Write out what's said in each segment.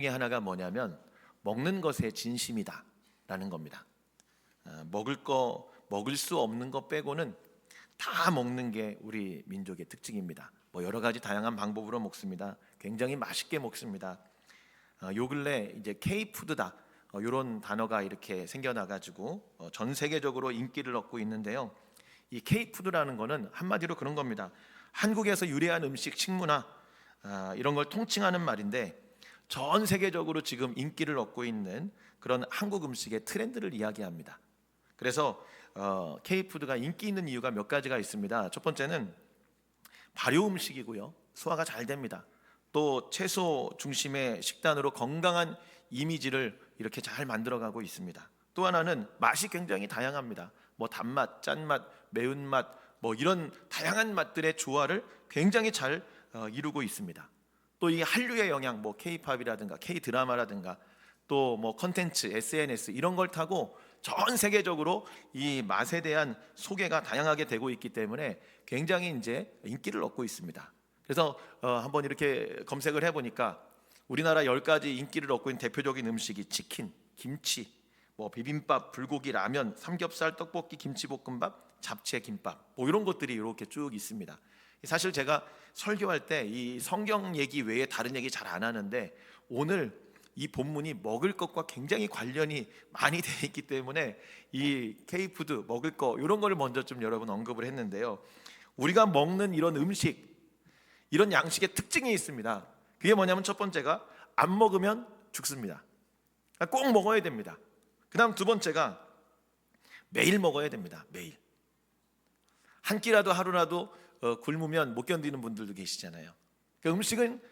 중에 하나가 뭐냐면 먹는 것에 진심이다라는 겁니다. 먹을 수 없는 것 빼고는 다 먹는 게 우리 민족의 특징입니다. 뭐 여러 가지 다양한 방법으로 먹습니다. 굉장히 맛있게 먹습니다. 요 근래 이제 K푸드다 이런 단어가 이렇게 생겨나가지고 전 세계적으로 인기를 얻고 있는데요. 이 K푸드라는 거는 한마디로 그런 겁니다. 한국에서 유래한 음식, 식문화 이런 걸 통칭하는 말인데 전 세계적으로 지금 인기를 얻고 있는 그런 한국 음식의 트렌드를 이야기합니다. 그래서 K푸드가 인기 있는 이유가 몇 가지가 있습니다. 첫 번째는 발효 음식이고요. 소화가 잘 됩니다. 또 채소 중심의 식단으로 건강한 이미지를 이렇게 잘 만들어가고 있습니다. 또 하나는 맛이 굉장히 다양합니다. 뭐 단맛, 짠맛, 매운맛 뭐 이런 다양한 맛들의 조화를 굉장히 잘 이루고 있습니다. 또 이 한류의 영향, 뭐 K-팝이라든가 K-드라마라든가 또 뭐 컨텐츠, SNS 이런 걸 타고 전 세계적으로 이 맛에 대한 소개가 다양하게 되고 있기 때문에 굉장히 이제 인기를 얻고 있습니다. 그래서 한번 이렇게 검색을 해보니까 우리나라 10가지 인기를 얻고 있는 대표적인 음식이 치킨, 김치, 뭐 비빔밥, 불고기, 라면, 삼겹살, 떡볶이, 김치볶음밥, 잡채, 김밥 뭐 이런 것들이 이렇게 쭉 있습니다. 사실 제가 설교할 때 이 성경 얘기 외에 다른 얘기 잘 안 하는데 오늘 이 본문이 먹을 것과 굉장히 관련이 많이 돼 있기 때문에 이 K푸드 먹을 거 이런 거를 먼저 좀 여러분 언급을 했는데요. 우리가 먹는 이런 음식, 이런 양식의 특징이 있습니다. 그게 뭐냐면 첫 번째가 안 먹으면 죽습니다. 꼭 먹어야 됩니다. 그 다음 두 번째가 매일 먹어야 됩니다. 매일. 한 끼라도 하루라도 굶으면 못 견디는 분들도 계시잖아요. 그러니까 음식은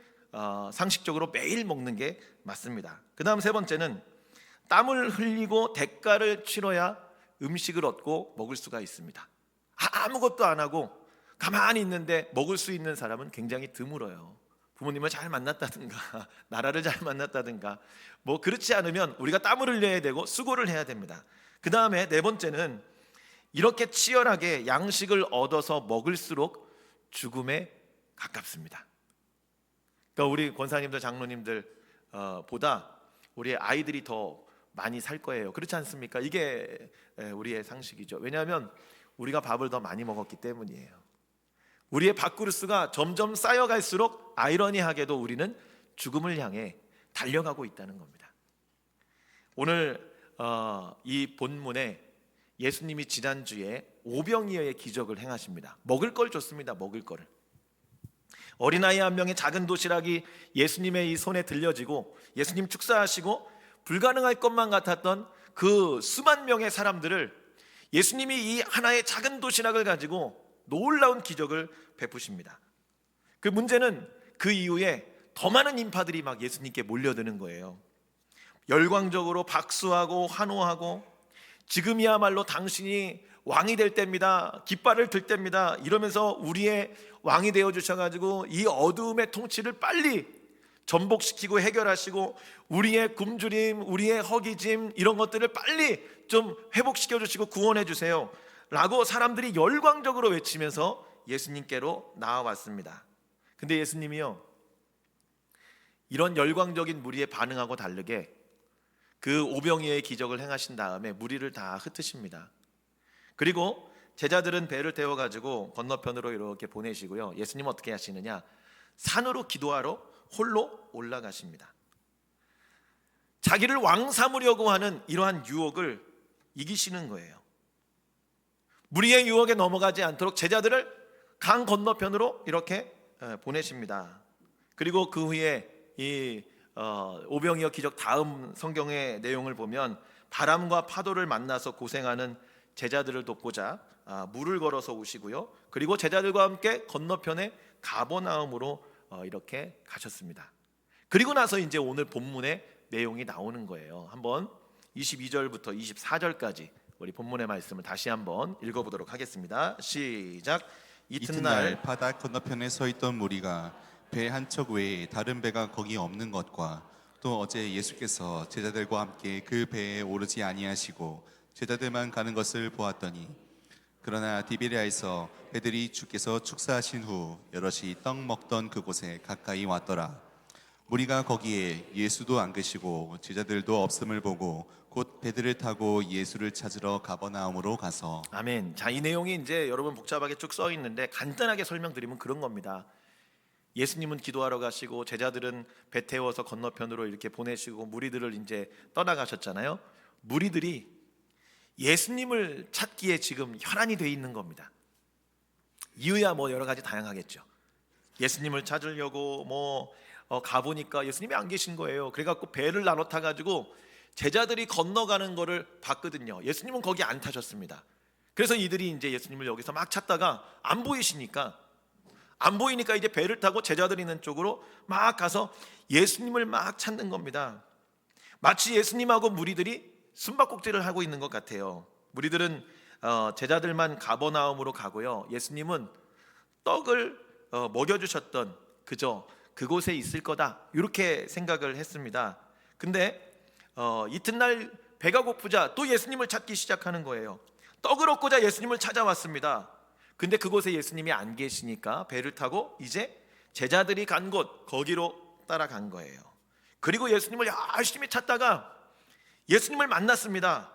상식적으로 매일 먹는 게 맞습니다. 그 다음 세 번째는 땀을 흘리고 대가를 치러야 음식을 얻고 먹을 수가 있습니다. 아무것도 안 하고 가만히 있는데 먹을 수 있는 사람은 굉장히 드물어요. 부모님을 잘 만났다든가 나라를 잘 만났다든가 뭐 그렇지 않으면 우리가 땀을 흘려야 되고 수고를 해야 됩니다. 그 다음에 네 번째는 이렇게 치열하게 양식을 얻어서 먹을수록 죽음에 가깝습니다. 그러니까 우리 권사님들, 장로님들 보다 우리 아이들이 더 많이 살 거예요. 그렇지 않습니까? 이게 우리의 상식이죠. 왜냐하면 우리가 밥을 더 많이 먹었기 때문이에요. 우리의 밥그릇수가 점점 쌓여갈수록 아이러니하게도 우리는 죽음을 향해 달려가고 있다는 겁니다. 오늘 이 본문에 예수님이 지난주에 오병이어의 기적을 행하십니다. 먹을 걸 줬습니다. 먹을 거를. 어린아이 한 명의 작은 도시락이 예수님의 이 손에 들려지고 예수님 축사하시고 불가능할 것만 같았던 그 수만 명의 사람들을 예수님이 이 하나의 작은 도시락을 가지고 놀라운 기적을 베푸십니다. 그 문제는 그 이후에 더 많은 인파들이 막 예수님께 몰려드는 거예요. 열광적으로 박수하고 환호하고 지금이야말로 당신이 왕이 될 때입니다. 깃발을 들 때입니다. 이러면서 우리의 왕이 되어 주셔가지고 이 어두움의 통치를 빨리 전복시키고 해결하시고 우리의 굶주림, 우리의 허기짐 이런 것들을 빨리 좀 회복시켜 주시고 구원해 주세요 라고 사람들이 열광적으로 외치면서 예수님께로 나와왔습니다. 근데 예수님이요 이런 열광적인 무리에 반응하고 다르게 그 오병이어의 기적을 행하신 다음에 무리를 다 흩으십니다. 그리고 제자들은 배를 태워가지고 건너편으로 이렇게 보내시고요. 예수님은 어떻게 하시느냐? 산으로 기도하러 홀로 올라가십니다. 자기를 왕 삼으려고 하는 이러한 유혹을 이기시는 거예요. 무리의 유혹에 넘어가지 않도록 제자들을 강 건너편으로 이렇게 보내십니다. 그리고 그 후에 이 오병이어 기적 다음 성경의 내용을 보면 바람과 파도를 만나서 고생하는 제자들을 돕고자 물을 걸어서 오시고요. 그리고 제자들과 함께 건너편에 가버나움으로 이렇게 가셨습니다. 그리고 나서 이제 오늘 본문의 내용이 나오는 거예요. 한번 22절부터 24절까지 우리 본문의 말씀을 다시 한번 읽어보도록 하겠습니다. 시작. 이튿날 바다 건너편에 서 있던 무리가 배 한 척 외에 다른 배가 거기 없는 것과 또 어제 예수께서 제자들과 함께 그 배에 오르지 아니하시고 제자들만 가는 것을 보았더니 그러나 디베리아에서 배들이 주께서 축사하신 후 여럿이 떡 먹던 그곳에 가까이 왔더라. 무리가 거기에 예수도 안 계시고 제자들도 없음을 보고 곧 배들을 타고 예수를 찾으러 가버나움으로 가서. 아멘. 자, 이 내용이 이제 여러분 복잡하게 쭉 써 있는데 간단하게 설명드리면 그런 겁니다. 예수님은 기도하러 가시고 제자들은 배 태워서 건너편으로 이렇게 보내시고 무리들을 이제 떠나가셨잖아요. 무리들이 예수님을 찾기에 지금 혈안이 돼 있는 겁니다. 이유야 뭐 여러 가지 다양하겠죠. 예수님을 찾으려고 가보니까 예수님이 안 계신 거예요. 그래갖고 배를 나눠 타가지고 제자들이 건너가는 거를 봤거든요. 예수님은 거기 안 타셨습니다. 그래서 이들이 이제 예수님을 여기서 막 찾다가 안 보이시니까 이제 배를 타고 제자들이 있는 쪽으로 막 가서 예수님을 막 찾는 겁니다. 마치 예수님하고 무리들이 숨바꼭질을 하고 있는 것 같아요. 무리들은 제자들만 가버나움으로 가고요. 예수님은 떡을 먹여주셨던 그곳에 있을 거다 이렇게 생각을 했습니다. 근데 이튿날 배가 고프자 또 예수님을 찾기 시작하는 거예요. 떡을 얻고자 예수님을 찾아왔습니다. 근데 그곳에 예수님이 안 계시니까 배를 타고 이제 제자들이 간 곳 거기로 따라간 거예요. 그리고 예수님을 열심히 찾다가 예수님을 만났습니다.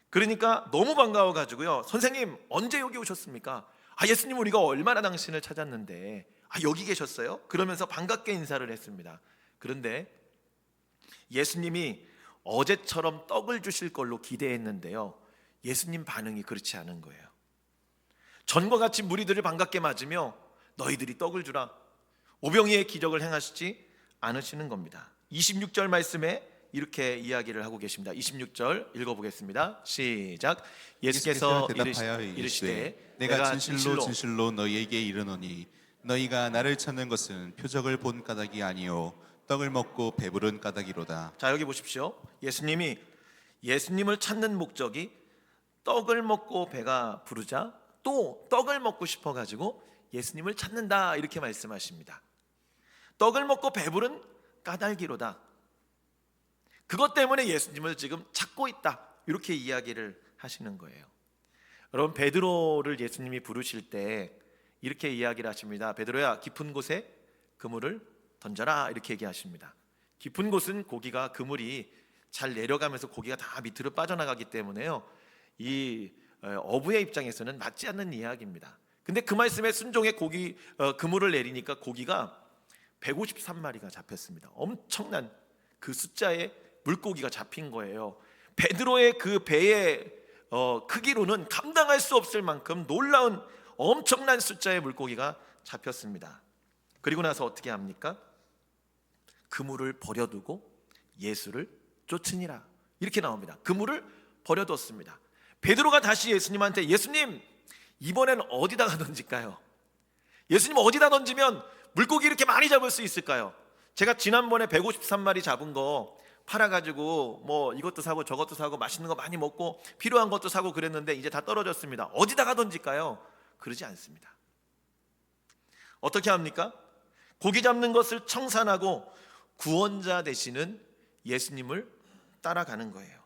그러니까 너무 반가워가지고요. 선생님 언제 여기 오셨습니까? 예수님 우리가 얼마나 당신을 찾았는데 여기 계셨어요? 그러면서 반갑게 인사를 했습니다. 그런데 예수님이 어제처럼 떡을 주실 걸로 기대했는데요. 예수님 반응이 그렇지 않은 거예요. 전과 같이 무리들을 반갑게 맞으며 너희들이 떡을 주라. 오병이의 기적을 행하시지 않으시는 겁니다. 26절 말씀에 이렇게 이야기를 하고 계십니다. 26절 읽어보겠습니다. 시작. 예수께서 대답하여 이르시되 내가 진실로 너희에게 이르노니 너희가 나를 찾는 것은 표적을 본 까닭이 아니요 떡을 먹고 배부른 까닭이로다. 자, 여기 보십시오. 예수님이 예수님을 찾는 목적이 떡을 먹고 배가 부르자 또 떡을 먹고 싶어가지고 예수님을 찾는다 이렇게 말씀하십니다. 떡을 먹고 배부른 까닭이로다. 그것 때문에 예수님을 지금 찾고 있다 이렇게 이야기를 하시는 거예요. 여러분 베드로를 예수님이 부르실 때 이렇게 이야기를 하십니다. 베드로야 깊은 곳에 그물을 던져라 이렇게 얘기하십니다. 깊은 곳은 고기가 그물이 잘 내려가면서 고기가 다 밑으로 빠져나가기 때문에요. 이 어부의 입장에서는 맞지 않는 이야기입니다. 근데 그 말씀에 순종해 그물을 내리니까 고기가 153마리가 잡혔습니다. 엄청난 그 숫자의 물고기가 잡힌 거예요. 베드로의 그 배의 크기로는 감당할 수 없을 만큼 놀라운 엄청난 숫자의 물고기가 잡혔습니다. 그리고 나서 어떻게 합니까? 그물을 버려두고 예수를 쫓으니라 이렇게 나옵니다. 그물을 버려뒀습니다. 베드로가 다시 예수님한테 예수님 이번엔 어디다가 던질까요? 예수님 어디다 던지면 물고기 이렇게 많이 잡을 수 있을까요? 제가 지난번에 153마리 잡은 거 팔아가지고 이것도 사고 저것도 사고 맛있는 거 많이 먹고 필요한 것도 사고 그랬는데 이제 다 떨어졌습니다. 어디다가 던질까요? 그러지 않습니다. 어떻게 합니까? 고기 잡는 것을 청산하고 구원자 되시는 예수님을 따라가는 거예요.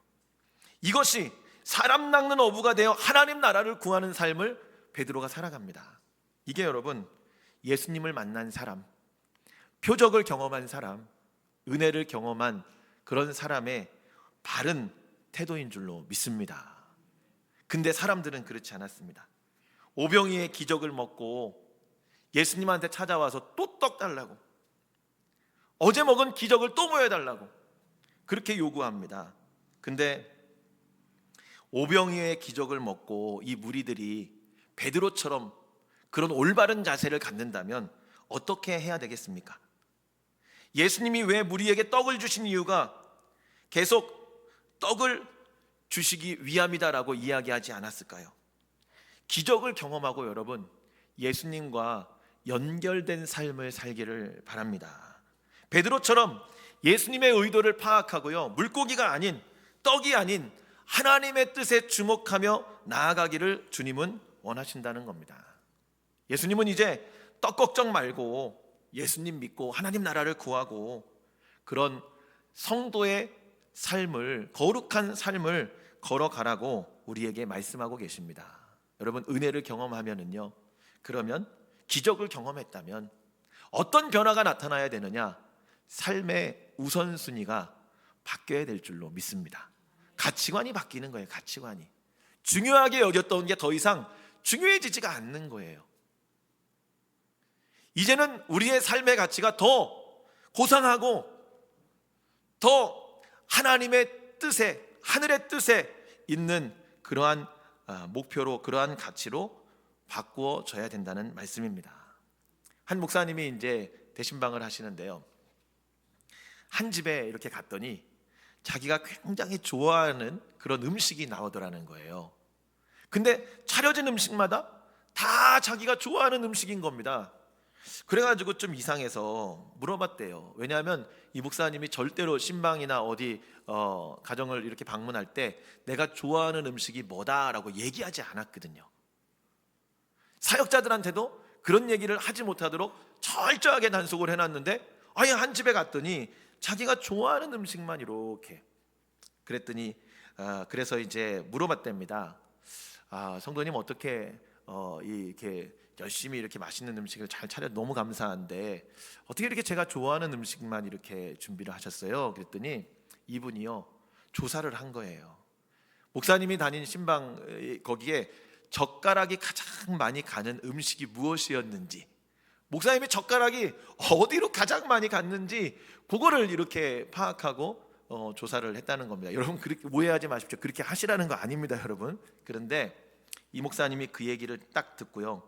이것이 사람 낚는 어부가 되어 하나님 나라를 구하는 삶을 베드로가 살아갑니다. 이게 여러분 예수님을 만난 사람, 표적을 경험한 사람, 은혜를 경험한 그런 사람의 바른 태도인 줄로 믿습니다. 근데 사람들은 그렇지 않았습니다. 오병이의 기적을 먹고 예수님한테 찾아와서 또 떡 달라고, 어제 먹은 기적을 또 보여달라고 그렇게 요구합니다. 근데 오병이의 기적을 먹고 이 무리들이 베드로처럼 그런 올바른 자세를 갖는다면 어떻게 해야 되겠습니까? 예수님이 왜 무리에게 떡을 주신 이유가 계속 떡을 주시기 위함이다라고 이야기하지 않았을까요? 기적을 경험하고 여러분 예수님과 연결된 삶을 살기를 바랍니다. 베드로처럼 예수님의 의도를 파악하고요, 물고기가 아닌, 떡이 아닌 하나님의 뜻에 주목하며 나아가기를 주님은 원하신다는 겁니다. 예수님은 이제 떡 걱정 말고 예수님 믿고 하나님 나라를 구하고 그런 성도의 삶을, 거룩한 삶을 걸어가라고 우리에게 말씀하고 계십니다. 여러분 은혜를 경험하면은요, 그러면 기적을 경험했다면 어떤 변화가 나타나야 되느냐? 삶의 우선순위가 바뀌어야 될 줄로 믿습니다. 가치관이 바뀌는 거예요. 가치관이 중요하게 여겼던 게 더 이상 중요해지지가 않는 거예요. 이제는 우리의 삶의 가치가 더 고상하고 더 하나님의 뜻에, 하늘의 뜻에 있는 그러한 목표로, 그러한 가치로 바꾸어져야 된다는 말씀입니다. 한 목사님이 이제 대신방을 하시는데요, 한 집에 이렇게 갔더니 자기가 굉장히 좋아하는 그런 음식이 나오더라는 거예요. 근데 차려진 음식마다 다 자기가 좋아하는 음식인 겁니다. 그래가지고 좀 이상해서 물어봤대요. 왜냐하면 이 목사님이 절대로 신방이나 어디 가정을 이렇게 방문할 때 내가 좋아하는 음식이 뭐다라고 얘기하지 않았거든요. 사역자들한테도 그런 얘기를 하지 못하도록 철저하게 단속을 해놨는데, 아예 한 집에 갔더니 자기가 좋아하는 음식만 이렇게. 그랬더니 그래서 이제 물어봤답니다. 성도님 어떻게 이렇게 열심히 이렇게 맛있는 음식을 잘 차려 너무 감사한데 어떻게 이렇게 제가 좋아하는 음식만 이렇게 준비를 하셨어요? 그랬더니 이분이요, 조사를 한 거예요. 목사님이 다닌 신방 거기에 젓가락이 가장 많이 가는 음식이 무엇이었는지, 목사님이 젓가락이 어디로 가장 많이 갔는지 그거를 이렇게 파악하고 조사를 했다는 겁니다. 여러분 그렇게 오해하지 마십시오. 그렇게 하시라는 거 아닙니다, 여러분. 그런데 이 목사님이 그 얘기를 딱 듣고요,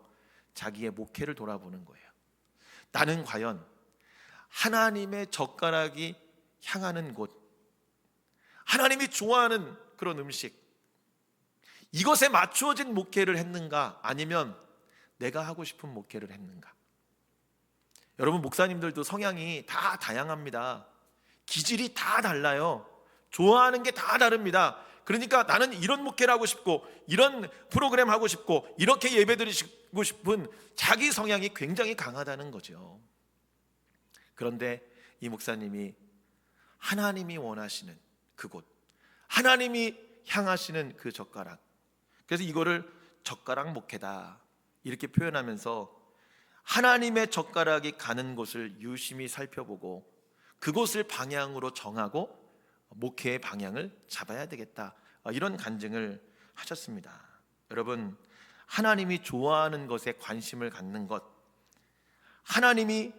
자기의 목회를 돌아보는 거예요. 나는 과연 하나님의 젓가락이 향하는 곳, 하나님이 좋아하는 그런 음식, 이것에 맞추어진 목회를 했는가, 아니면 내가 하고 싶은 목회를 했는가? 여러분, 목사님들도 성향이 다 다양합니다. 기질이 다 달라요. 좋아하는 게 다 다릅니다. 그러니까 나는 이런 목회를 하고 싶고 이런 프로그램 하고 싶고 이렇게 예배드리고 싶은 자기 성향이 굉장히 강하다는 거죠. 그런데 이 목사님이 하나님이 원하시는 그곳, 하나님이 향하시는 그 젓가락, 그래서 이거를 젓가락 목회다 이렇게 표현하면서 하나님의 젓가락이 가는 곳을 유심히 살펴보고 그곳을 방향으로 정하고 목회의 방향을 잡아야 되겠다, 이런 간증을 하셨습니다. 여러분, 하나님이 좋아하는 것에 관심을 갖는 것, 하나님이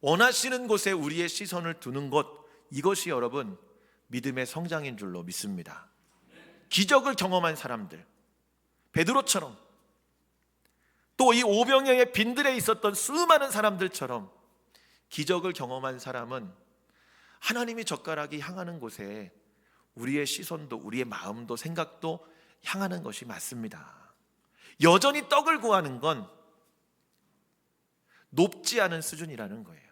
원하시는 곳에 우리의 시선을 두는 것, 이것이 여러분 믿음의 성장인 줄로 믿습니다. 기적을 경험한 사람들, 베드로처럼, 또 이 오병이어의 빈들에 있었던 수많은 사람들처럼 기적을 경험한 사람은 하나님이 젓가락이 향하는 곳에 우리의 시선도, 우리의 마음도, 생각도 향하는 것이 맞습니다. 여전히 떡을 구하는 건 높지 않은 수준이라는 거예요.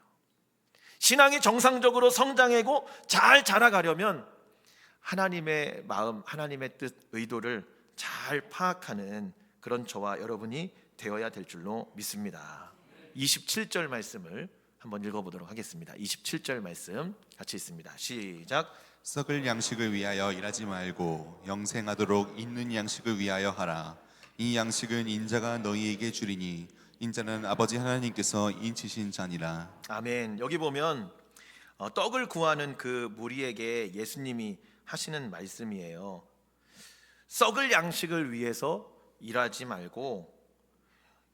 신앙이 정상적으로 성장하고 잘 자라가려면 하나님의 마음, 하나님의 뜻, 의도를 잘 파악하는 그런 저와 여러분이 되어야 될 줄로 믿습니다. 27절 말씀을 한번 읽어보도록 하겠습니다. 27절 말씀 같이 읽습니다. 시작. 썩을 양식을 위하여 일하지 말고 영생하도록 있는 양식을 위하여 하라. 이 양식은 인자가 너희에게 주리니 인자는 아버지 하나님께서 인치신 자니라. 아멘. 여기 보면 떡을 구하는 그 무리에게 예수님이 하시는 말씀이에요. 썩을 양식을 위해서 일하지 말고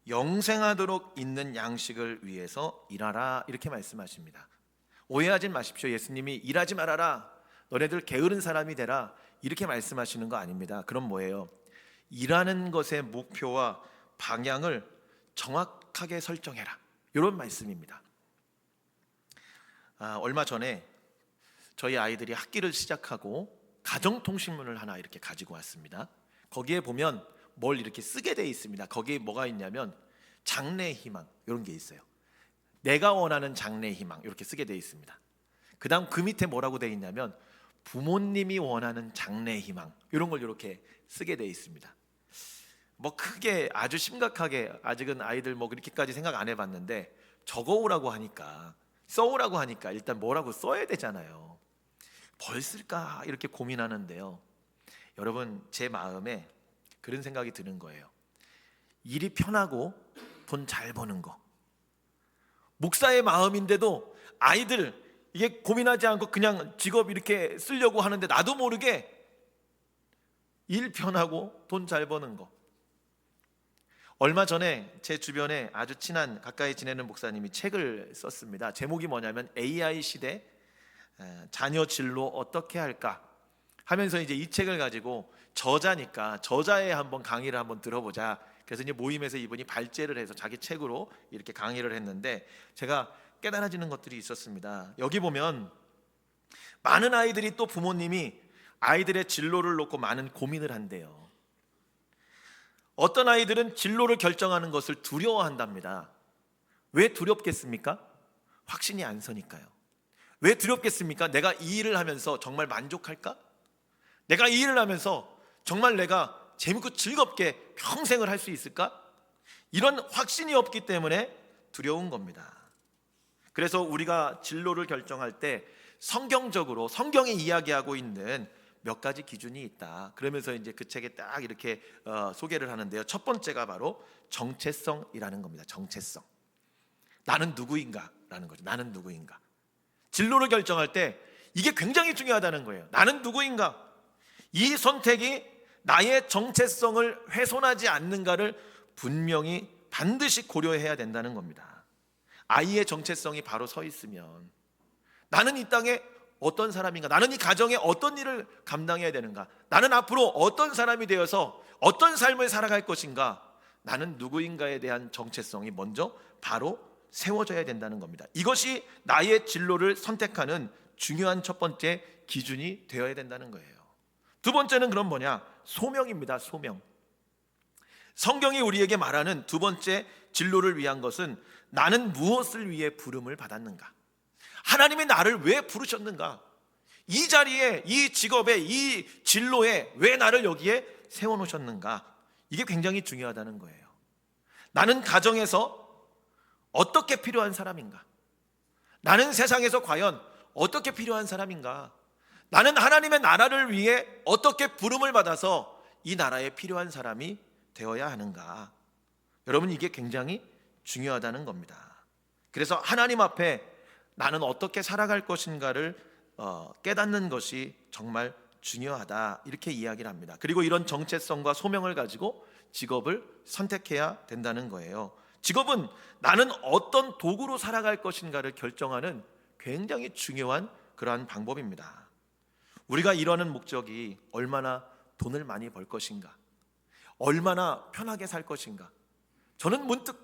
영생하도록 있는 양식을 위해서 일하라, 이렇게 말씀하십니다. 오해하지 마십시오. 예수님이 일하지 말아라, 너네들 게으른 사람이 되라, 이렇게 말씀하시는 거 아닙니다. 그럼 뭐예요? 일하는 것의 목표와 방향을 정확하게 설정해라, 이런 말씀입니다. 얼마 전에 저희 아이들이 학기를 시작하고 가정통신문을 하나 이렇게 가지고 왔습니다. 거기에 보면 뭘 이렇게 쓰게 돼 있습니다. 거기에 뭐가 있냐면 장래의 희망, 이런 게 있어요. 내가 원하는 장래의 희망, 이렇게 쓰게 돼 있습니다. 그 다음 그 밑에 뭐라고 돼 있냐면 부모님이 원하는 장래의 희망, 이런 걸 이렇게 쓰게 돼 있습니다. 뭐 크게 아주 심각하게 아직은 아이들 뭐 그렇게까지 생각 안 해봤는데 적어오라고 하니까, 써오라고 하니까 일단 뭐라고 써야 되잖아요. 뭘 쓸까 이렇게 고민하는데요, 여러분, 제 마음에 그런 생각이 드는 거예요. 일이 편하고 돈 잘 버는 거, 목사의 마음인데도 아이들 이게 고민하지 않고 그냥 직업 이렇게 쓰려고 하는데 나도 모르게 일 편하고 돈 잘 버는 거. 얼마 전에 제 주변에 아주 친한 가까이 지내는 목사님이 책을 썼습니다. 제목이 뭐냐면 AI 시대 자녀 진로 어떻게 할까 하면서 이제 이 책을 가지고 저자니까 저자의 한번 강의를 한번 들어보자. 그래서 이제 모임에서 이분이 발제를 해서 자기 책으로 이렇게 강의를 했는데 제가 깨달아지는 것들이 있었습니다. 여기 보면 많은 아이들이 또 부모님이 아이들의 진로를 놓고 많은 고민을 한대요. 어떤 아이들은 진로를 결정하는 것을 두려워한답니다. 왜 두렵겠습니까? 확신이 안 서니까요. 왜 두렵겠습니까? 내가 이 일을 하면서 정말 만족할까? 내가 이 일을 하면서 정말 내가 재밌고 즐겁게 평생을 할 수 있을까? 이런 확신이 없기 때문에 두려운 겁니다. 그래서 우리가 진로를 결정할 때 성경적으로 성경이 이야기하고 있는 몇 가지 기준이 있다. 그러면서 이제 그 책에 딱 이렇게 소개를 하는데요. 첫 번째가 바로 정체성이라는 겁니다. 정체성. 나는 누구인가라는 거죠. 나는 누구인가. 진로를 결정할 때 이게 굉장히 중요하다는 거예요. 나는 누구인가. 이 선택이 나의 정체성을 훼손하지 않는가를 분명히 반드시 고려해야 된다는 겁니다. 아이의 정체성이 바로 서 있으면 나는 이 땅에 어떤 사람인가? 나는 이 가정에 어떤 일을 감당해야 되는가? 나는 앞으로 어떤 사람이 되어서 어떤 삶을 살아갈 것인가? 나는 누구인가에 대한 정체성이 먼저 바로 세워져야 된다는 겁니다. 이것이 나의 진로를 선택하는 중요한 첫 번째 기준이 되어야 된다는 거예요. 두 번째는 그럼 뭐냐? 소명입니다. 소명. 성경이 우리에게 말하는 두 번째 진로를 위한 것은 나는 무엇을 위해 부름을 받았는가? 하나님이 나를 왜 부르셨는가? 이 자리에, 이 직업에, 이 진로에 왜 나를 여기에 세워놓으셨는가? 이게 굉장히 중요하다는 거예요. 나는 가정에서 어떻게 필요한 사람인가? 나는 세상에서 과연 어떻게 필요한 사람인가? 나는 하나님의 나라를 위해 어떻게 부름을 받아서 이 나라에 필요한 사람이 되어야 하는가? 여러분, 이게 굉장히 중요하다는 겁니다. 그래서 하나님 앞에 나는 어떻게 살아갈 것인가를 깨닫는 것이 정말 중요하다, 이렇게 이야기를 합니다. 그리고 이런 정체성과 소명을 가지고 직업을 선택해야 된다는 거예요. 직업은 나는 어떤 도구로 살아갈 것인가를 결정하는 굉장히 중요한 그러한 방법입니다. 우리가 이러는 목적이 얼마나 돈을 많이 벌 것인가, 얼마나 편하게 살 것인가. 저는 문득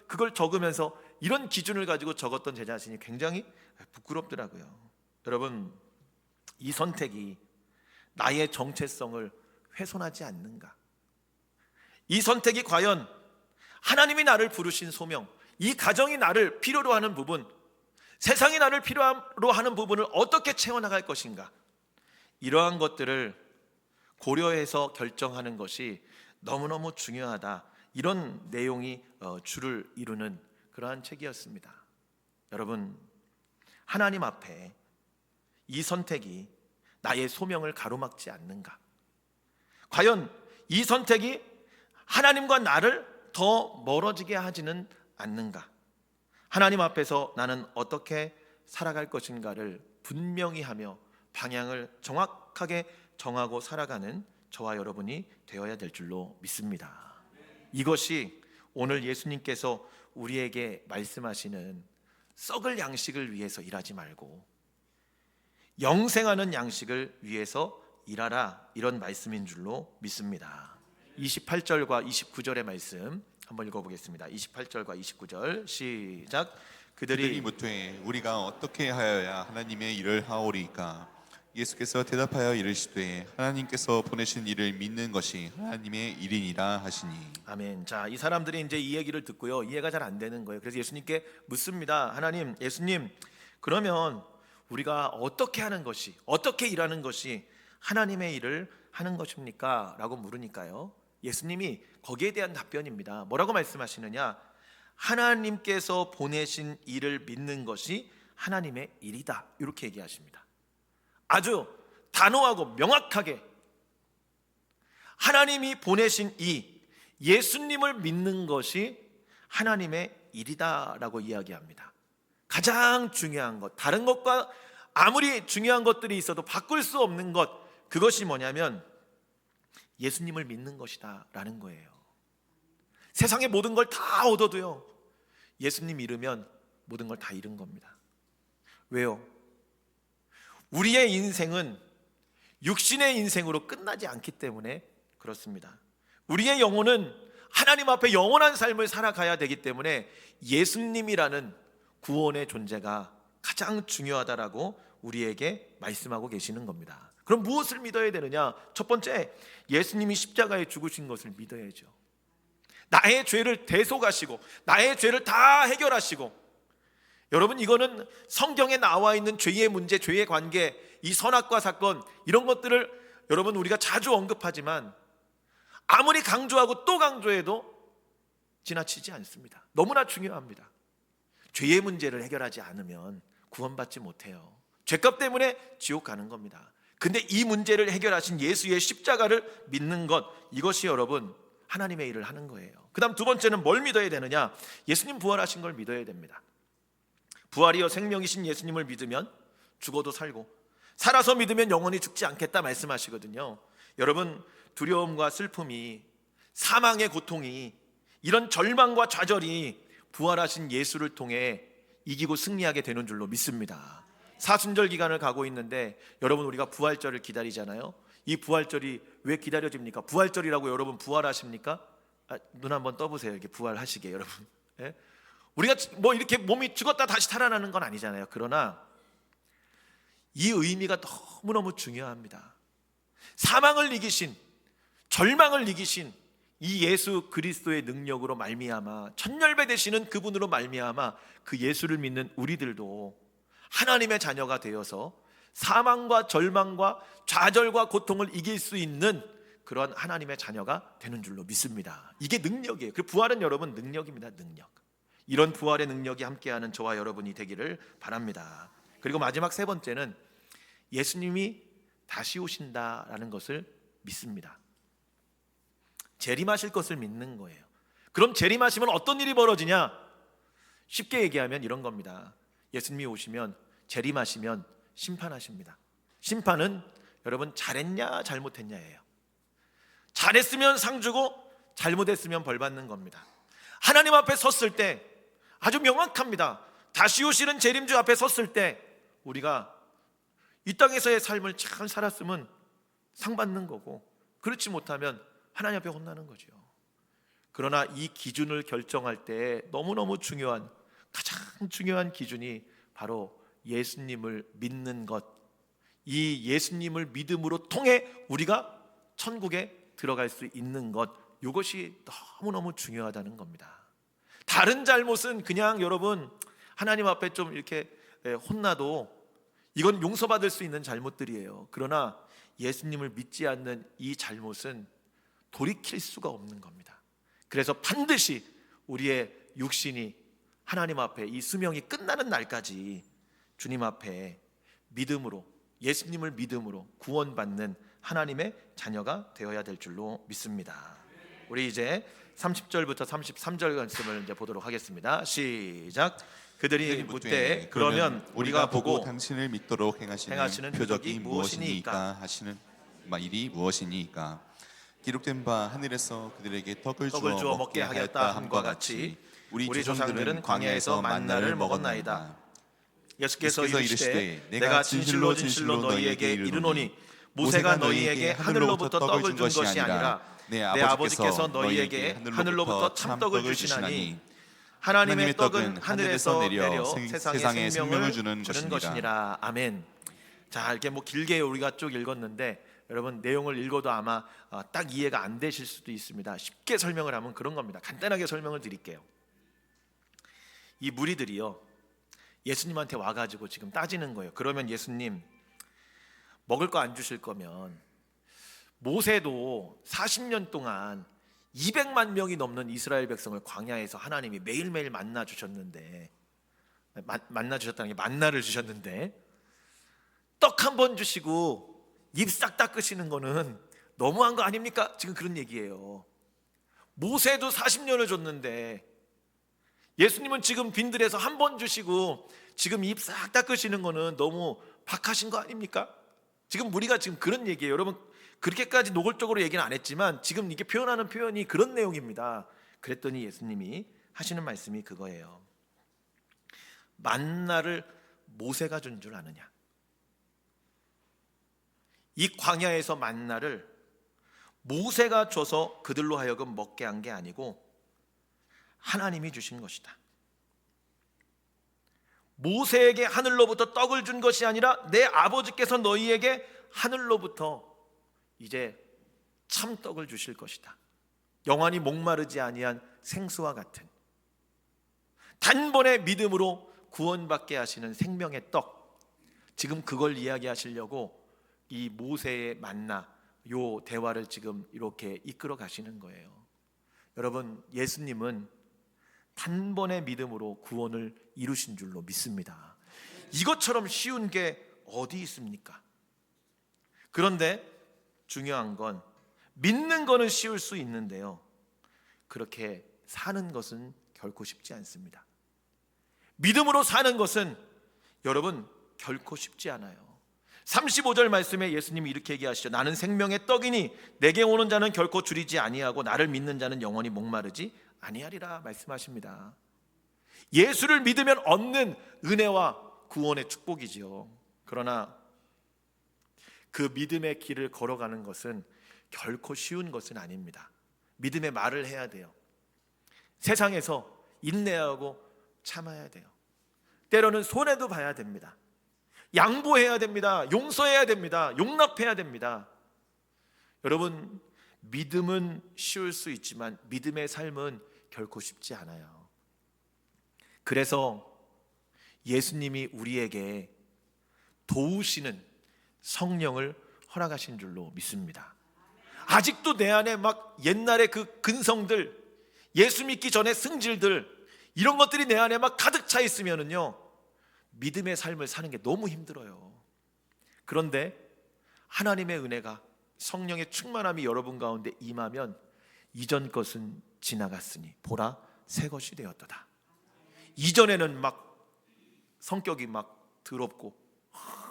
그걸 적으면서 이런 기준을 가지고 적었던 제 자신이 굉장히 부끄럽더라고요. 여러분, 이 선택이 나의 정체성을 훼손하지 않는가? 이 선택이 과연 하나님이 나를 부르신 소명, 이 가정이 나를 필요로 하는 부분, 세상이 나를 필요로 하는 부분을 어떻게 채워나갈 것인가? 이러한 것들을 고려해서 결정하는 것이 너무너무 중요하다, 이런 내용이 주를 이루는 그러한 책이었습니다. 여러분, 하나님 앞에 이 선택이 나의 소명을 가로막지 않는가? 과연 이 선택이 하나님과 나를 더 멀어지게 하지는 않는가? 하나님 앞에서 나는 어떻게 살아갈 것인가를 분명히 하며 방향을 정확하게 정하고 살아가는 저와 여러분이 되어야 될 줄로 믿습니다. 이것이 오늘 예수님께서 우리에게 말씀하시는 썩을 양식을 위해서 일하지 말고 영생하는 양식을 위해서 일하라, 이런 말씀인 줄로 믿습니다. 28절과 29절의 말씀 한번 읽어보겠습니다. 28절과 29절 시작. 그들이 묻되 우리가 어떻게 하여야 하나님의 일을 하오리까? 예수께서 대답하여 이르시되 하나님께서 보내신 이를 믿는 것이 하나님의 일이니라 하시니. 아멘. 자, 이 사람들이 이제 이 얘기를 듣고요, 이해가 잘 안 되는 거예요. 그래서 예수님께 묻습니다. 예수님, 그러면 우리가 어떻게 하는 것이, 어떻게 일하는 것이 하나님의 일을 하는 것입니까? 라고 물으니까요, 예수님이 거기에 대한 답변입니다. 뭐라고 말씀하시느냐? 하나님께서 보내신 일을 믿는 것이 하나님의 일이다, 이렇게 얘기하십니다. 아주 단호하고 명확하게 하나님이 보내신 이 예수님을 믿는 것이 하나님의 일이다라고 이야기합니다. 가장 중요한 것, 다른 것과 아무리 중요한 것들이 있어도 바꿀 수 없는 것, 그것이 뭐냐면 예수님을 믿는 것이다 라는 거예요. 세상의 모든 걸 다 얻어도요, 예수님 잃으면 모든 걸 다 잃은 겁니다. 왜요? 우리의 인생은 육신의 인생으로 끝나지 않기 때문에 그렇습니다. 우리의 영혼은 하나님 앞에 영원한 삶을 살아가야 되기 때문에 예수님이라는 구원의 존재가 가장 중요하다라고 우리에게 말씀하고 계시는 겁니다. 그럼 무엇을 믿어야 되느냐? 첫 번째, 예수님이 십자가에 죽으신 것을 믿어야죠. 나의 죄를 대속하시고 나의 죄를 다 해결하시고, 여러분, 이거는 성경에 나와 있는 죄의 문제, 죄의 관계, 이 선악과 사건, 이런 것들을 여러분 우리가 자주 언급하지만 아무리 강조하고 또 강조해도 지나치지 않습니다. 너무나 중요합니다. 죄의 문제를 해결하지 않으면 구원받지 못해요. 죄값 때문에 지옥 가는 겁니다. 근데 이 문제를 해결하신 예수의 십자가를 믿는 것, 이것이 여러분 하나님의 일을 하는 거예요. 그 다음 두 번째는 뭘 믿어야 되느냐? 예수님 부활하신 걸 믿어야 됩니다. 부활이여 생명이신 예수님을 믿으면 죽어도 살고, 살아서 믿으면 영원히 죽지 않겠다 말씀하시거든요. 여러분, 두려움과 슬픔이, 사망의 고통이, 이런 절망과 좌절이 부활하신 예수를 통해 이기고 승리하게 되는 줄로 믿습니다. 사순절 기간을 가고 있는데 여러분, 우리가 부활절을 기다리잖아요. 이 부활절이 왜 기다려집니까? 부활절이라고 여러분 부활하십니까? 눈 한번 떠보세요. 이렇게 부활하시게 여러분. 예? 우리가 뭐 이렇게 몸이 죽었다 다시 살아나는 건 아니잖아요. 그러나 이 의미가 너무너무 중요합니다. 사망을 이기신, 절망을 이기신 이 예수 그리스도의 능력으로 말미암아, 천열배 되시는 그분으로 말미암아 그 예수를 믿는 우리들도 하나님의 자녀가 되어서 사망과 절망과 좌절과 고통을 이길 수 있는 그런 하나님의 자녀가 되는 줄로 믿습니다. 이게 능력이에요. 그 부활은 여러분 능력입니다. 능력. 이런 부활의 능력이 함께하는 저와 여러분이 되기를 바랍니다. 그리고 마지막 세 번째는 예수님이 다시 오신다라는 것을 믿습니다. 재림하실 것을 믿는 거예요. 그럼 재림하시면 어떤 일이 벌어지냐? 쉽게 얘기하면 이런 겁니다. 예수님이 오시면, 재림하시면 심판하십니다. 심판은 여러분 잘했냐 잘못했냐예요. 잘했으면 상 주고 잘못했으면 벌 받는 겁니다. 하나님 앞에 섰을 때 아주 명확합니다. 다시 오시는 재림주 앞에 섰을 때 우리가 이 땅에서의 삶을 잘 살았으면 상 받는 거고, 그렇지 못하면 하나님 앞에 혼나는 거죠. 그러나 이 기준을 결정할 때 너무너무 중요한, 가장 중요한 기준이 바로 예수님을 믿는 것, 이 예수님을 믿음으로 통해 우리가 천국에 들어갈 수 있는 것, 이것이 너무너무 중요하다는 겁니다. 다른 잘못은 그냥 여러분 하나님 앞에 좀 이렇게 혼나도 이건 용서받을 수 있는 잘못들이에요. 그러나 예수님을 믿지 않는 이 잘못은 돌이킬 수가 없는 겁니다. 그래서 반드시 우리의 육신이 하나님 앞에 이 수명이 끝나는 날까지 주님 앞에 믿음으로, 예수님을 믿음으로 구원받는 하나님의 자녀가 되어야 될 줄로 믿습니다. 우리 이제 30절부터 33절 말씀을 이제 보도록 하겠습니다. 시작. 그들이 묻되 그러면 우리가 보고 당신을 믿도록 행하시는 표적이 무엇이니까 하시는 일이 무엇이니까? 기록된 바 하늘에서 그들에게 떡을 주어 먹게 하였다 함과 같이 우리 조상들은 광야에서 만나를 먹었나이다. 예수께서 이르시되 내가 진실로 진실로 너희에게 이르노니 모세가 너희에게 하늘로부터 떡을 준 것이 아니라 내 아버지께서 너희에게 하늘로부터 참떡을 주시나니 하나님의 떡은 하늘에서 내려 세상에 생명을 주는 것이니라. 아멘. 자, 이렇게 뭐 길게 우리가 쭉 읽었는데 여러분 내용을 읽어도 아마 딱 이해가 안 되실 수도 있습니다. 쉽게 설명을 하면 그런 겁니다. 간단하게 설명을 드릴게요. 이 무리들이요, 예수님한테 와가지고 지금 따지는 거예요. 그러면 예수님, 먹을 거 안 주실 거면 모세도 40년 동안 200만 명이 넘는 이스라엘 백성을 광야에서 하나님이 매일매일 만나 주셨는데, 만나 주셨다는 게 만나를 주셨는데 떡 한 번 주시고 입 싹 닦으시는 거는 너무한 거 아닙니까? 지금 그런 얘기예요. 모세도 40년을 줬는데 예수님은 지금 빈들에서 한 번 주시고 지금 입 싹 닦으시는 거는 너무 박하신 거 아닙니까? 지금 우리가 지금 그런 얘기예요. 여러분, 그렇게까지 노골적으로 얘기는 안 했지만 지금 이게 표현하는 표현이 그런 내용입니다. 그랬더니 예수님이 하시는 말씀이 그거예요. 만나를 모세가 준 줄 아느냐? 이 광야에서 만나를 모세가 줘서 그들로 하여금 먹게 한 게 아니고 하나님이 주신 것이다. 모세에게 하늘로부터 떡을 준 것이 아니라 내 아버지께서 너희에게 하늘로부터 이제 참떡을 주실 것이다. 영원히 목마르지 아니한 생수와 같은, 단번에 믿음으로 구원받게 하시는 생명의 떡, 지금 그걸 이야기하시려고 이 모세의 만나, 요 대화를 지금 이렇게 이끌어 가시는 거예요. 여러분, 예수님은 단번에 믿음으로 구원을 이루신 줄로 믿습니다. 이것처럼 쉬운 게 어디 있습니까? 그런데 중요한 건 믿는 거는 쉬울 수 있는데요, 그렇게 사는 것은 결코 쉽지 않습니다. 믿음으로 사는 것은 여러분 결코 쉽지 않아요. 35절 말씀에 예수님이 이렇게 얘기하시죠. 나는 생명의 떡이니 내게 오는 자는 결코 줄이지 아니하고 나를 믿는 자는 영원히 목마르지 아니하리라 말씀하십니다. 예수를 믿으면 얻는 은혜와 구원의 축복이지요. 그러나 그 믿음의 길을 걸어가는 것은 결코 쉬운 것은 아닙니다. 믿음의 말을 해야 돼요. 세상에서 인내하고 참아야 돼요. 때로는 손해도 봐야 됩니다. 양보해야 됩니다. 용서해야 됩니다. 용납해야 됩니다. 여러분, 믿음은 쉬울 수 있지만 믿음의 삶은 결코 쉽지 않아요. 그래서 예수님이 우리에게 도우시는 성령을 허락하신 줄로 믿습니다. 아직도 내 안에 막 옛날에 그 근성들, 예수 믿기 전에 승질들, 이런 것들이 내 안에 막 가득 차 있으면은요, 믿음의 삶을 사는 게 너무 힘들어요. 그런데 하나님의 은혜가, 성령의 충만함이 여러분 가운데 임하면 이전 것은 지나갔으니 보라 새 것이 되었도다. 이전에는 막 성격이 막 더럽고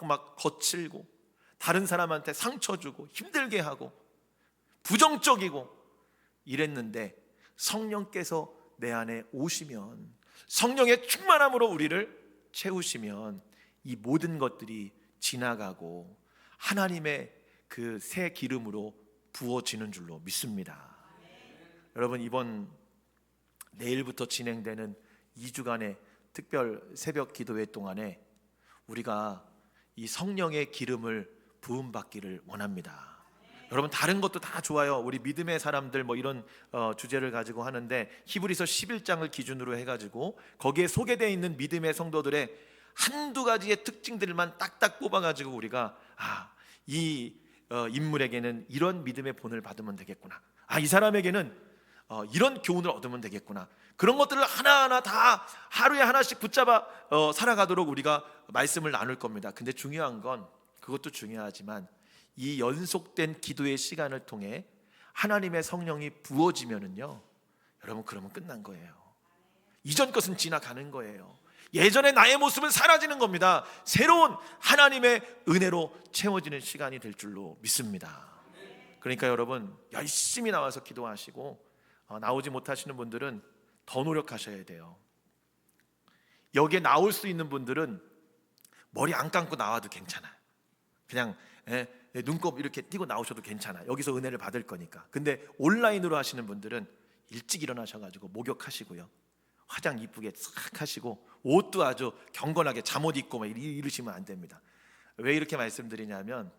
막 거칠고 다른 사람한테 상처 주고 힘들게 하고 부정적이고 이랬는데 성령께서 내 안에 오시면, 성령의 충만함으로 우리를 채우시면 이 모든 것들이 지나가고 하나님의 그 새 기름으로 부어지는 줄로 믿습니다. 여러분, 이번 내일부터 진행되는 2주간의 특별 새벽 기도회 동안에 우리가 이 성령의 기름을 부음받기를 원합니다. 여러분, 다른 것도 다 좋아요. 우리 믿음의 사람들 뭐 이런 주제를 가지고 하는데 히브리서 11장을 기준으로 해가지고 거기에 소개되어 있는 믿음의 성도들의 한두 가지의 특징들만 딱딱 뽑아가지고 우리가 이 인물에게는 이런 믿음의 본을 받으면 되겠구나, 이 사람에게는 이런 교훈을 얻으면 되겠구나, 그런 것들을 하나하나 다 하루에 하나씩 붙잡아 살아가도록 우리가 말씀을 나눌 겁니다. 근데 중요한 건, 그것도 중요하지만 이 연속된 기도의 시간을 통해 하나님의 성령이 부어지면은요, 여러분, 그러면 끝난 거예요. 이전 것은 지나가는 거예요. 예전의 나의 모습은 사라지는 겁니다. 새로운 하나님의 은혜로 채워지는 시간이 될 줄로 믿습니다. 그러니까 여러분, 열심히 나와서 기도하시고 나오지 못하시는 분들은 더 노력하셔야 돼요. 여기에 나올 수 있는 분들은 머리 안 감고 나와도 괜찮아요. 그냥 눈곱 이렇게 띄고 나오셔도 괜찮아요. 여기서 은혜를 받을 거니까. 근데 온라인으로 하시는 분들은 일찍 일어나셔가지고 목욕하시고요, 화장 이쁘게 싹 하시고 옷도 아주 경건하게 잠옷 입고 막 이러시면 안 됩니다. 왜 이렇게 말씀드리냐면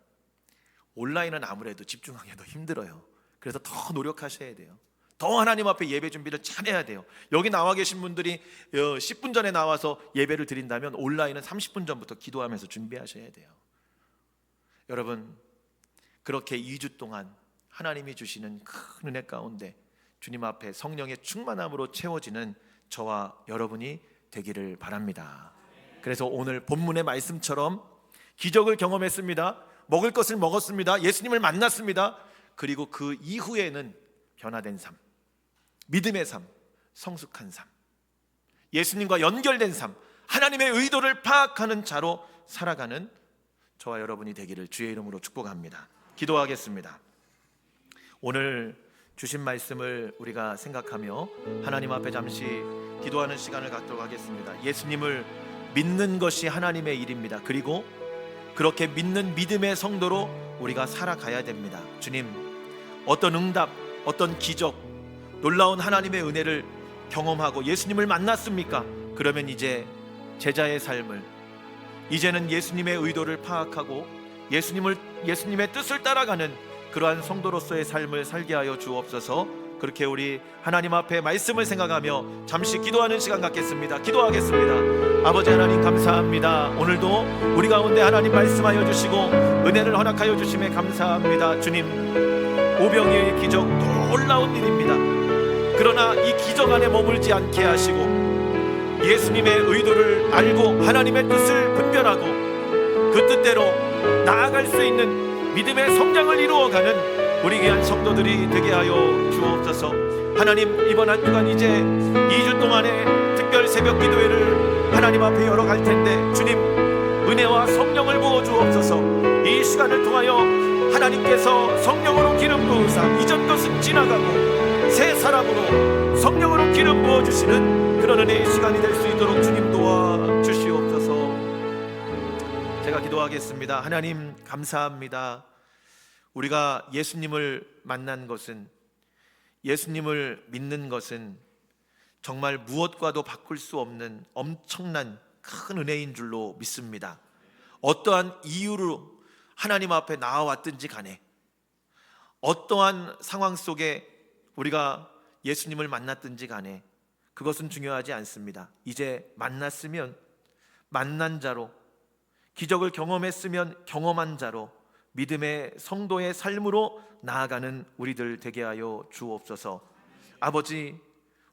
온라인은 아무래도 집중하기가 더 힘들어요. 그래서 더 노력하셔야 돼요. 더 하나님 앞에 예배 준비를 잘해야 돼요. 여기 나와 계신 분들이 10분 전에 나와서 예배를 드린다면 온라인은 30분 전부터 기도하면서 준비하셔야 돼요. 여러분, 그렇게 2주 동안 하나님이 주시는 큰 은혜 가운데 주님 앞에 성령의 충만함으로 채워지는 저와 여러분이 되기를 바랍니다. 그래서 오늘 본문의 말씀처럼 기적을 경험했습니다. 먹을 것을 먹었습니다. 예수님을 만났습니다. 그리고 그 이후에는 변화된 삶, 믿음의 삶, 성숙한 삶, 예수님과 연결된 삶, 하나님의 의도를 파악하는 자로 살아가는 저와 여러분이 되기를 주의 이름으로 축복합니다. 기도하겠습니다. 오늘 주신 말씀을 우리가 생각하며 하나님 앞에 잠시 기도하는 시간을 갖도록 하겠습니다. 예수님을 믿는 것이 하나님의 일입니다. 그리고 그렇게 믿는 믿음의 성도로 우리가 살아가야 됩니다. 주님, 어떤 응답, 어떤 기적, 놀라운 하나님의 은혜를 경험하고 예수님을 만났습니까? 그러면 이제 제자의 삶을, 이제는 예수님의 의도를 파악하고 예수님의 뜻을 따라가는 그러한 성도로서의 삶을 살게 하여 주옵소서. 그렇게 우리 하나님 앞에 말씀을 생각하며 잠시 기도하는 시간 갖겠습니다. 기도하겠습니다. 아버지 하나님 감사합니다. 오늘도 우리 가운데 하나님 말씀하여 주시고 은혜를 허락하여 주심에 감사합니다. 주님, 오병이어의 기적 놀라운 일입니다. 그러나 이 기적 안에 머물지 않게 하시고 예수님의 의도를 알고 하나님의 뜻을 분별하고 그 뜻대로 나아갈 수 있는 믿음의 성장을 이루어가는 우리 귀한 성도들이 되게 하여 주옵소서. 하나님, 이번 한 주간 이제 2주 동안의 특별 새벽 기도회를 하나님 앞에 열어갈 텐데 주님, 은혜와 성령을 부어 주옵소서. 이 시간을 통하여 하나님께서 성령으로 기름 부으사 이전 것은 지나가고 새 사람으로 성령으로 기름 부어주시는 그런 은혜의 시간이 될 수 있도록 주님 도와주시옵소서. 제가 기도하겠습니다. 하나님 감사합니다. 우리가 예수님을 만난 것은, 예수님을 믿는 것은 정말 무엇과도 바꿀 수 없는 엄청난 큰 은혜인 줄로 믿습니다. 어떠한 이유로 하나님 앞에 나와왔든지 간에, 어떠한 상황 속에 우리가 예수님을 만났든지 간에 그것은 중요하지 않습니다. 이제 만났으면 만난 자로, 기적을 경험했으면 경험한 자로 믿음의 성도의 삶으로 나아가는 우리들 되게 하여 주옵소서. 아버지,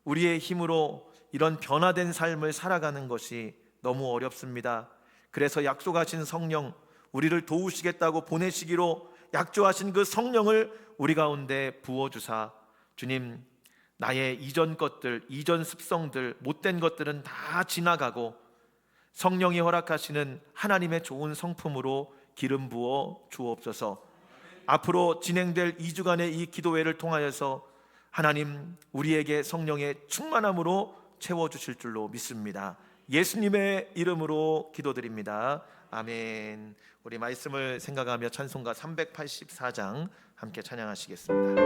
우리의 힘으로 이런 변화된 삶을 살아가는 것이 너무 어렵습니다. 그래서 약속하신 성령, 우리를 도우시겠다고 보내시기로 약조하신 그 성령을 우리 가운데 부어주사 주님, 나의 이전 것들, 이전 습성들, 못된 것들은 다 지나가고 성령이 허락하시는 하나님의 좋은 성품으로 기름 부어 주옵소서. 앞으로 진행될 2주간의 이 기도회를 통하여서 하나님, 우리에게 성령의 충만함으로 채워주실 줄로 믿습니다. 예수님의 이름으로 기도드립니다. 아멘. 우리 말씀을 생각하며 찬송가 384장 함께 찬양하시겠습니다.